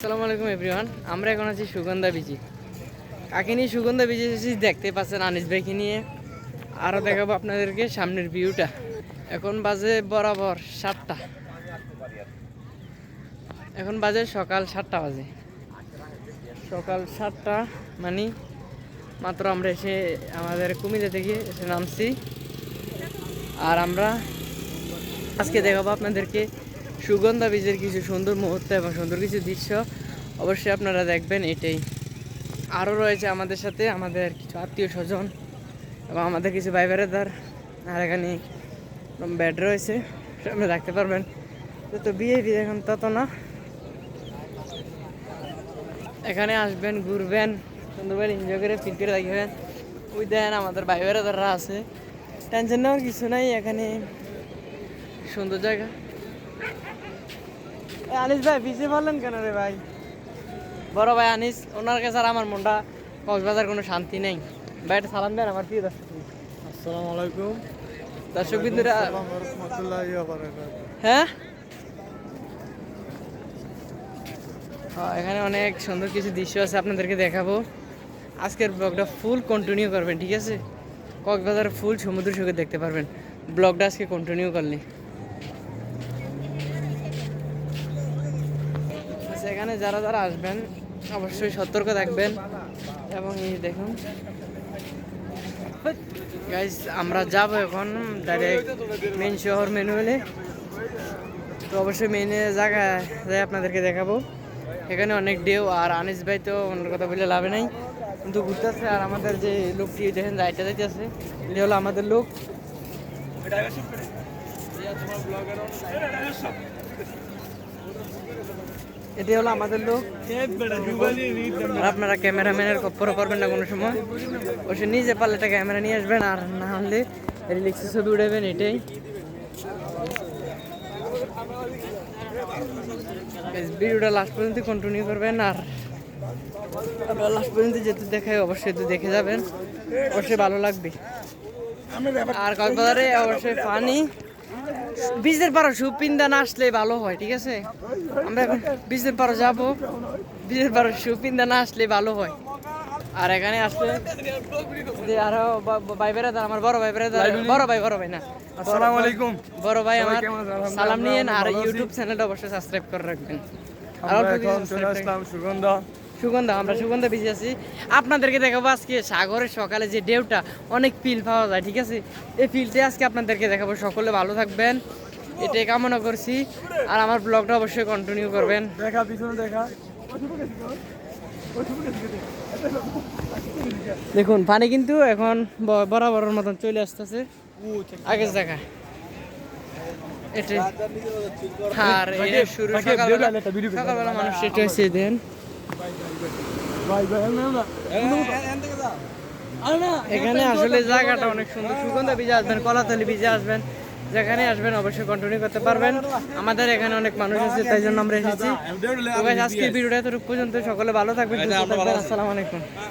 আসসালামু আলাইকুম এভরিওয়ান। আমরা এখন আছি সুগন্ধা বিচি। কাকে নিয়ে সুগন্ধা বিচি এসেছি দেখতে পাচ্ছেন, আনিস ভাইকে নিয়ে। আরও দেখাবো আপনাদেরকে সামনের ভিউটা। এখন বাজে বরাবর 7টা, এখন বাজে সকাল 7টা বাজে। সকাল 7টা মানে মাত্র আমরা এসে আমাদের কুমিল্লা থেকে এসে নামছি। আর আমরা আজকে দেখাবো আপনাদেরকে সুগন্ধা বীজের কিছু সুন্দর মুহূর্ত এবং সুন্দর কিছু দৃশ্য। অবশ্যই আপনারা দেখবেন। এটাই আরও রয়েছে আমাদের সাথে আমাদের কিছু আত্মীয় স্বজন এবং আমাদের কিছু ভাই বেড়াদার। আর এখানে বেড রয়েছে, আপনি দেখতে পারবেন। তো বিয়ে এখন তত না, এখানে আসবেন, ঘুরবেন, সুন্দরভাবে এনজয় করে ফিল করে দেখবেন। ওই দেন আমাদের ভাই বেড়াদাররা আছে, টেনশন নেওয়ার কিছু নাই। এখানে সুন্দর জায়গা। আনিস ভাই পিছিয়ে বললেন কেন রে ভাই? বড় ভাই আনিস, ওনার কাছে আর আমার মনটা কক্সবাজার কোনো শান্তি নেই। ভাই একটা সালাম দেন আমার প্রিয় দর্শক। আসসালামু আলাইকুম দর্শক বিন্দুরা, রাহমাতুল্লাহি হ্যাঁ এখানে অনেক সুন্দর কিছু দৃশ্য আছে, আপনাদেরকে দেখাবো। আজকের ব্লগটা ফুল কন্টিনিউ করবেন, ঠিক আছে? কক্সবাজার ফুল সমুদ্র সৈকত দেখতে পারবেন ব্লগটা আজকে কন্টিনিউ করলে। সেখানে যারা যারা আসবেন অবশ্যই সতর্ক থাকবেন। এবং এই দেখুন গাইস, আমরা যাব এখন ডাইরেক্ট মেন শহর ম্যানুয়ালে। তো অবশ্যই মেনে জায়গায় যাই আপনাদেরকে দেখাবো। এখানে অনেক ঢেউ, আর আনিস ভাই তো অন্য কথা বলে লাভে নাই, কিন্তু ঘুরতেছে। আর আমাদের যে লোকটি দেখেন যাইতে যাইতেছে, এটা হলো আমাদের লোক। এটি হলো আমাদের লোক। আপনারা ক্যামেরাম্যানের কপ্পরও করবেন না কোনো সময়, অবশ্য নিজে পারলে একটা ক্যামেরা নিয়ে আসবেন, আর না হলে রিলিক্সে ছবি উঠাবেন। এটাই ভিডিওটা লাস্ট পর্যন্ত কন্টিনিউ করবেন। আর আপনারা লাস্ট পর্যন্ত যেতে দেখায় অবশ্যই তো দেখে যাবেন, অবশ্যই ভালো লাগবে। আর কক্সবাজারে অবশ্যই পানি বীজের পাড়া সুপিন্দা না আসলে ভালো হয়, ঠিক আছে? আমরা এখন বীজের পাড়া যাবো, বীজের পাড়া সুপিন্দা না আসলে ভালো হয়। আর এখানে আসলে যে আরো ভাই বেড়াদার, আমার বড় ভাই বেড়াদার, বড় ভাই না, আসসালামু আলাইকুম বড় ভাই আমার সালাম নিয়েন। আর ইউটিউব চ্যানেলটা অবশ্যই সাবস্ক্রাইব করে রাখবেন। আর এখন চলে আসলাম সুগন্ধা। আমরা সুগন্ধা বেশি আছি। আপনাদেরকে দেখাবো আজকে সাগরের সকালে যে ঢেউটা, অনেক ফিল পাওয়া যায়, ঠিক আছে? এই ফিলটা আজকে আপনাদেরকে দেখাবো। সকলে ভালো থাকবেন, এটাই কামনা করছি। আর আমার ব্লগটা অবশ্যই কন্টিনিউ করবেন। দেখা পিছনে দেখা। দেখুন পানি কিন্তু এখন বরাবরের মতন চলে আসতেছে আগের জায়গায়। এটাই। আর এটা শুরু সকালবেলা মানুষ এটা এসে দেন। এখানে আসলে জায়গাটা অনেক সুন্দর। সুগন্ধা বীজে আসবেন, কলাতলি বীজে আসবেন, যেখানে আসবেন অবশ্যই কন্টিনিউ করতে পারবেন। আমাদের এখানে অনেক মানুষ আছে, তাই জন্য আমরা এসেছি। তো গাইস, আজকের ভিডিওটা এতটুকু পর্যন্ত। সকলে ভালো থাকবেন, সুস্থ থাকবেন। আসসালামু আলাইকুম।